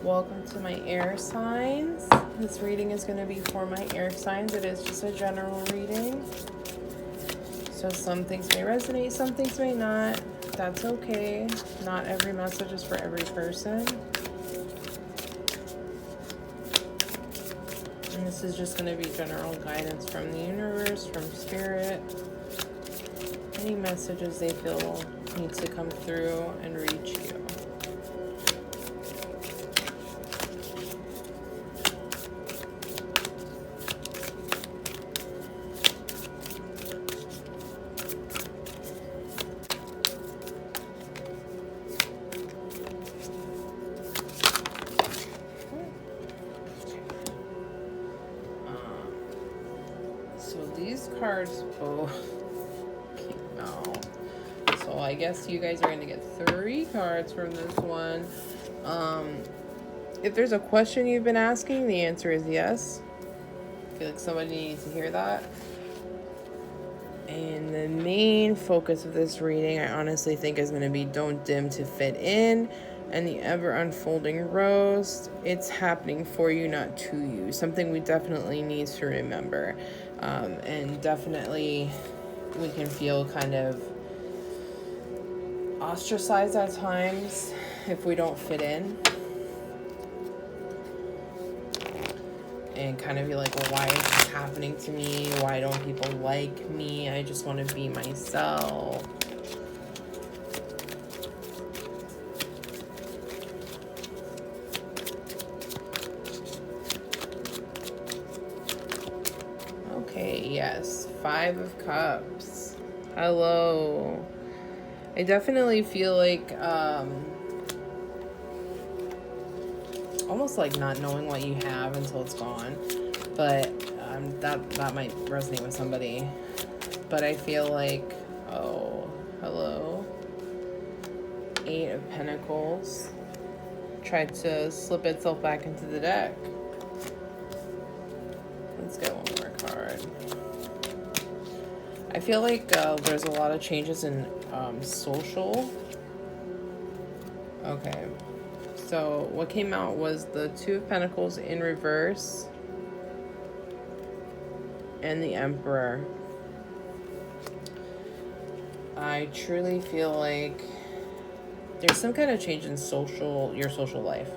Welcome to my air signs. This reading is going to be for my air signs. It is just a general reading. So some things may resonate, some things may not. That's okay. Not every message is for every person. And this is just going to be general guidance from the universe, from spirit. Any messages they feel need to come through and reach you. These cards both came out. So I guess you guys are going to get 3 cards from this one. If there's a question you've been asking, the answer is yes. I feel like somebody needs to hear that. And the main focus of this reading, I honestly think, is going to be don't dim to fit in. And the ever unfolding rose, it's happening for you, not to you. Something we definitely need to remember. And definitely we can feel kind of ostracized at times if we don't fit in. And kind of be like, well, why is this happening to me? Why don't people like me? I just want to be myself. Okay, yes. 5 of Cups. Hello. I definitely feel like, almost like not knowing what you have until it's gone. But that might resonate with somebody. But I feel like, oh, hello. 8 of Pentacles. Tried to slip itself back into the deck. Let's get one more card. I feel like there's a lot of changes in social. Okay. So what came out was the 2 of Pentacles in reverse and the Emperor. I truly feel like there's some kind of change in your social life.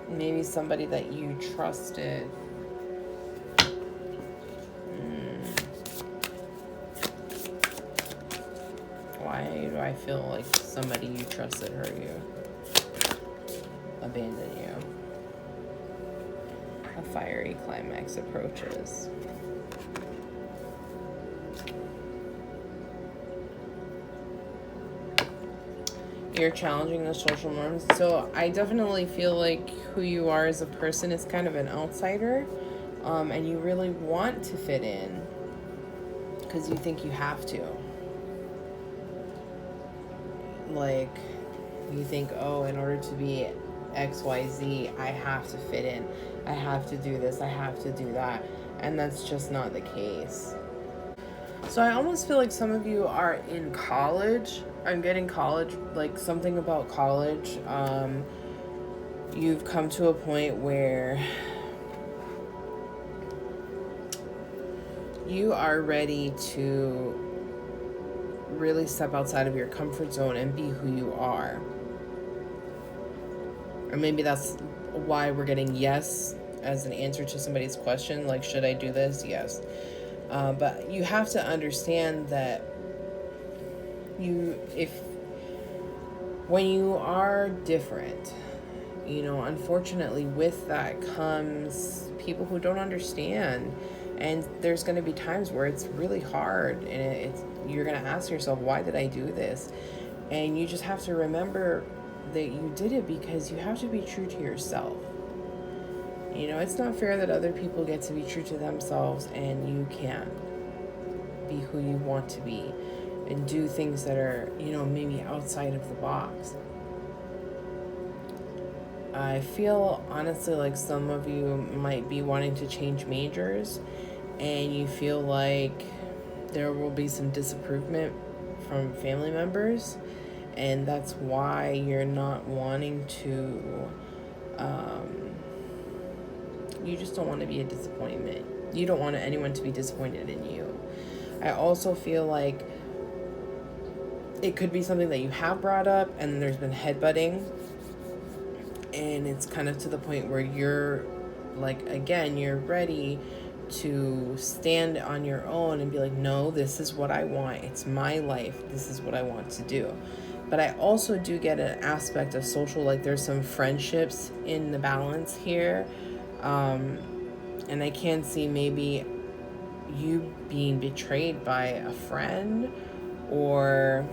Maybe somebody that you trusted. Why do I feel like somebody you trusted hurt you? Abandon you. A fiery climax approaches. You're challenging the social norms. So I definitely feel like who you are as a person is kind of an outsider. And you really want to fit in because you think you have to. Like, you think, oh, in order to be XYZ, I have to fit in. I have to do this. I have to do that. And that's just not the case. So I almost feel like some of you are in college. I'm getting college, like something about college. You've come to a point where you are ready to really step outside of your comfort zone and be who you are. Or maybe that's why we're getting yes as an answer to somebody's question, like, should I do this? Yes. But you have to understand that when you are different, unfortunately with that comes people who don't understand. And there's going to be times where it's really hard and you're going to ask yourself, why did I do this? And you just have to remember that you did it because you have to be true to yourself. It's not fair that other people get to be true to themselves and you can't be who you want to be and do things that are, maybe outside of the box. I feel honestly like some of you might be wanting to change majors and you feel like there will be some disapproval from family members And that's why you're not wanting to, you just don't want to be a disappointment. You don't want anyone to be disappointed in you. I also feel like it could be something that you have brought up and there's been headbutting, and it's kind of to the point where you're like, again, you're ready to stand on your own and be like, no, this is what I want. It's my life. This is what I want to do. But I also do get an aspect of social, like there's some friendships in the balance here. And I can see maybe you being betrayed by a friend, or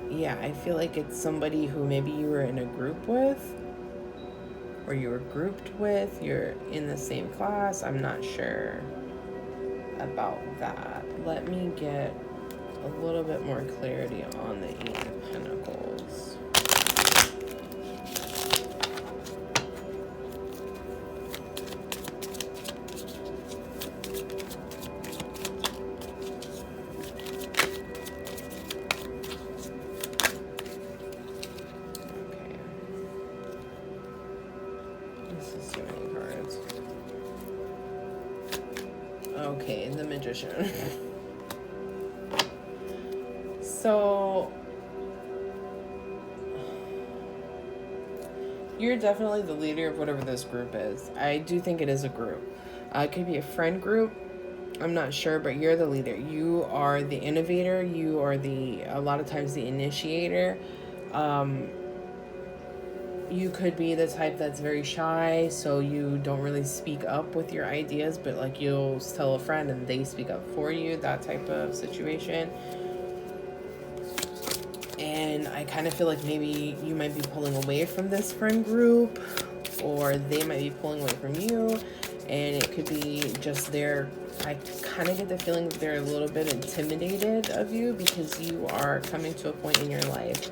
yeah, I feel like it's somebody who maybe you were in a group with, or you were grouped with, you're in the same class. I'm not sure about that. Let me get a little bit more clarity on the Eight of Pentacles. Okay, the Magician. So you're definitely the leader of whatever this group is. I do think it is a group. It could be a friend group. I'm not sure, but you're the leader. You are the innovator. You are a lot of times the initiator. You could be the type that's very shy, so you don't really speak up with your ideas, but like you'll tell a friend and they speak up for you, that type of situation. And I kind of feel like maybe you might be pulling away from this friend group, or they might be pulling away from you, and it could be just I kind of get the feeling that they're a little bit intimidated of you, because you are coming to a point in your life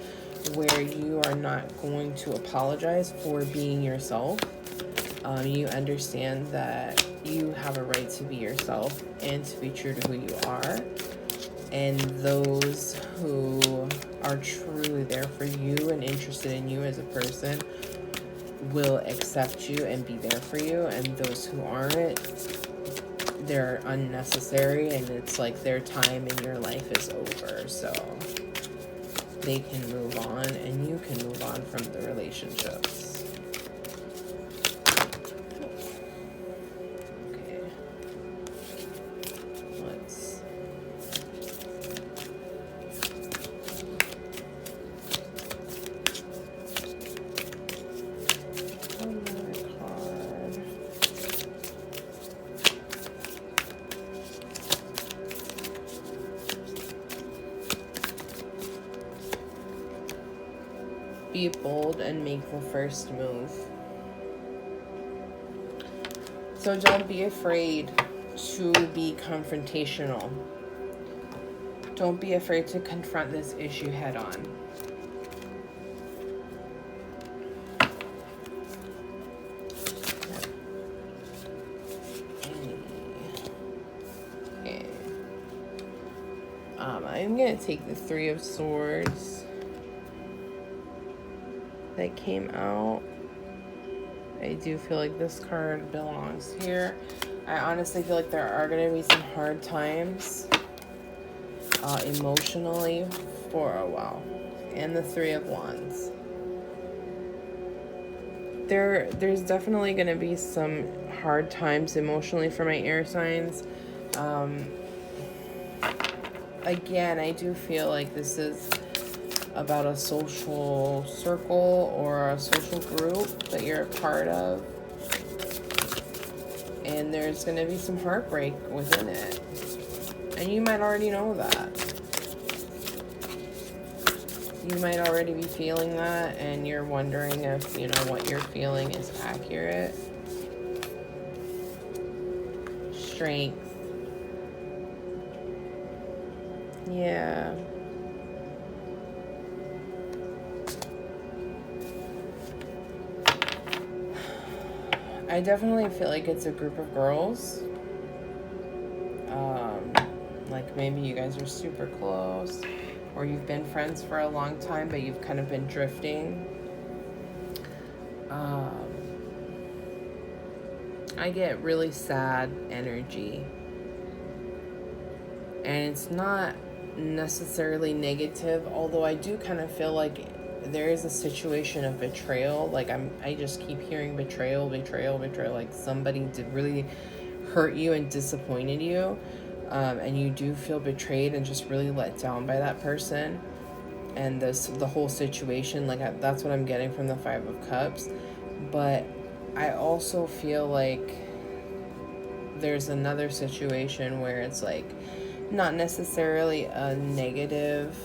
where you are not going to apologize for being yourself. You understand that you have a right to be yourself and to be true to who you are. And those who are truly there for you and interested in you as a person will accept you and be there for you. And those who aren't, they're unnecessary, and it's like their time in your life is over. So they can move on and you can move on from the relationships. Okay. Let's... another card. Be bold and make the first move. So don't be afraid to be confrontational. Don't be afraid to confront this issue head on. Okay. I'm going to take the Three of Swords that came out. I do feel like this card belongs here. I honestly feel like there are going to be some hard times emotionally for a while. And the Three of Wands. There's definitely going to be some hard times emotionally for my air signs. Again, I do feel like this is about a social circle or a social group that you're a part of. And there's going to be some heartbreak within it. And you might already know that. You might already be feeling that, and you're wondering if, what you're feeling is accurate. Strength. Yeah. I definitely feel like it's a group of girls. Like maybe you guys are super close. or you've been friends for a long time, but you've kind of been drifting. I get really sad energy. And it's not necessarily negative, although I do kind of feel like there is a situation of betrayal. Like I just keep hearing betrayal, like somebody did really hurt you and disappointed you, and you do feel betrayed and just really let down by that person and the whole situation. Like that's what I'm getting from the Five of Cups. But I also feel like there's another situation where it's like not necessarily a negative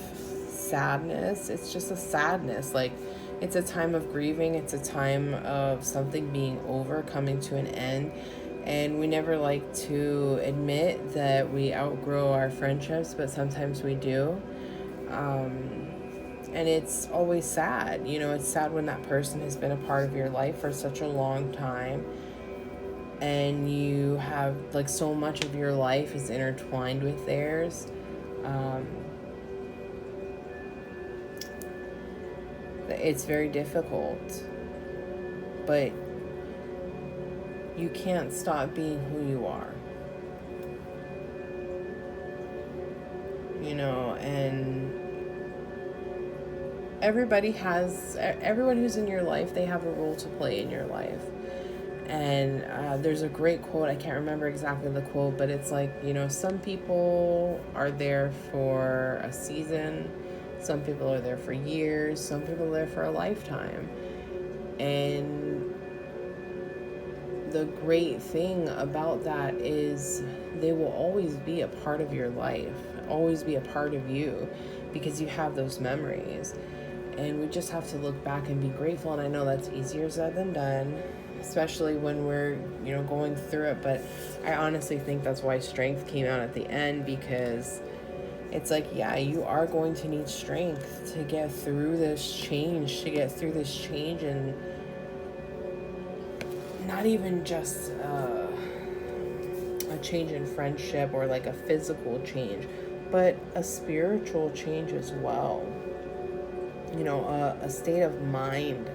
sadness, it's just a sadness. Like it's a time of grieving, it's a time of something being over, coming to an end. And we never like to admit that we outgrow our friendships, but sometimes we do. And it's always sad. It's sad when that person has been a part of your life for such a long time, and you have like so much of your life is intertwined with theirs. It's very difficult, but you can't stop being who you are, and everyone who's in your life, they have a role to play in your life. And there's a great quote, I can't remember exactly the quote, but it's like, some people are there for a season, some people are there for years, some people are there for a lifetime. And the great thing about that is they will always be a part of your life, always be a part of you, because you have those memories. And we just have to look back and be grateful. And I know that's easier said than done, especially when we're, going through it. But I honestly think that's why strength came out at the end, because it's like, yeah, you are going to need strength to get through this change, and not even just a change in friendship or like a physical change, but a spiritual change as well. A state of mind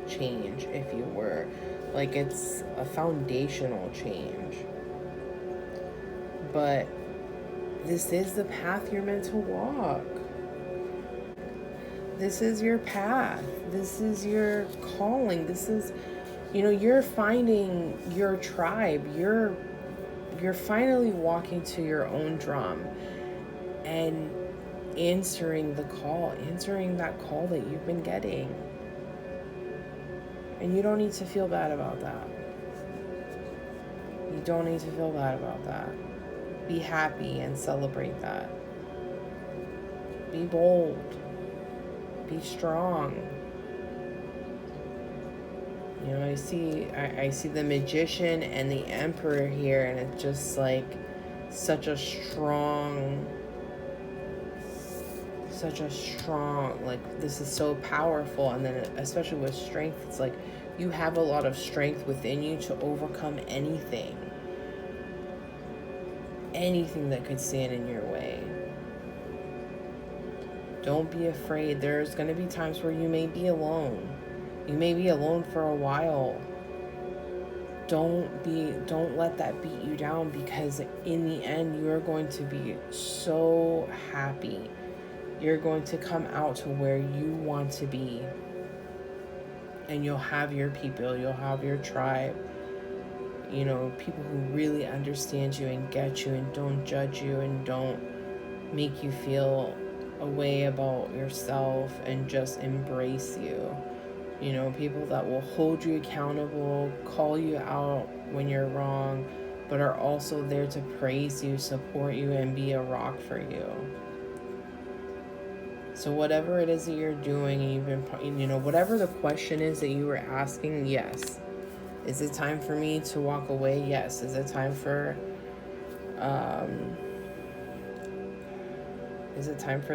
change, if you were. Like it's a foundational change. But this is the path you're meant to walk. This is your path. This is your calling. This is, you're finding your tribe. You're finally walking to your own drum and answering that call that you've been getting. And you don't need to feel bad about that. You don't need to feel bad about that. Be happy and celebrate that. Be bold. Be strong. I see the Magician and the Emperor here, and it's just like such a strong, like, this is so powerful. And then especially with strength, it's like you have a lot of strength within you to overcome anything that could stand in your way. Don't be afraid. There's going to be times where you may be alone. You may be alone for a while. Don't let that beat you down, because in the end, you are going to be so happy. You're going to come out to where you want to be. And you'll have your people, you'll have your tribe. People who really understand you and get you and don't judge you and don't make you feel a way about yourself and just embrace you. People that will hold you accountable, call you out when you're wrong, but are also there to praise you, support you, and be a rock for you. So whatever it is that you're doing, and you've been, whatever the question is that you were asking, yes. Is it time for me to walk away? Yes. Is it time for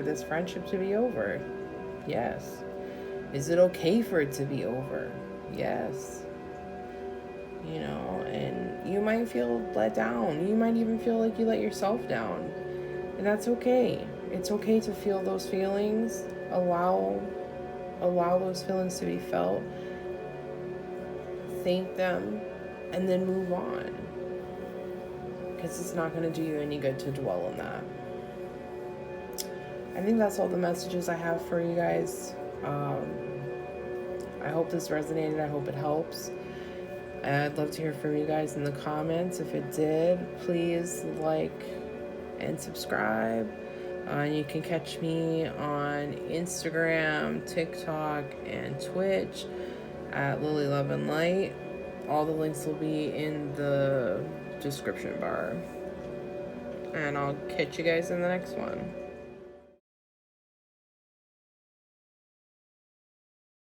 this friendship to be over? Yes. Is it okay for it to be over? Yes. And you might feel let down. You might even feel like you let yourself down. And that's okay. It's okay to feel those feelings. Allow those feelings to be felt. Thank them, and then move on. Because it's not going to do you any good to dwell on that. I think that's all the messages I have for you guys. I hope this resonated. I hope it helps. I'd love to hear from you guys in the comments. If it did, please like and subscribe. You can catch me on Instagram, TikTok, and Twitch at Lily Love and Light. All the links will be in the description bar. And I'll catch you guys in the next one.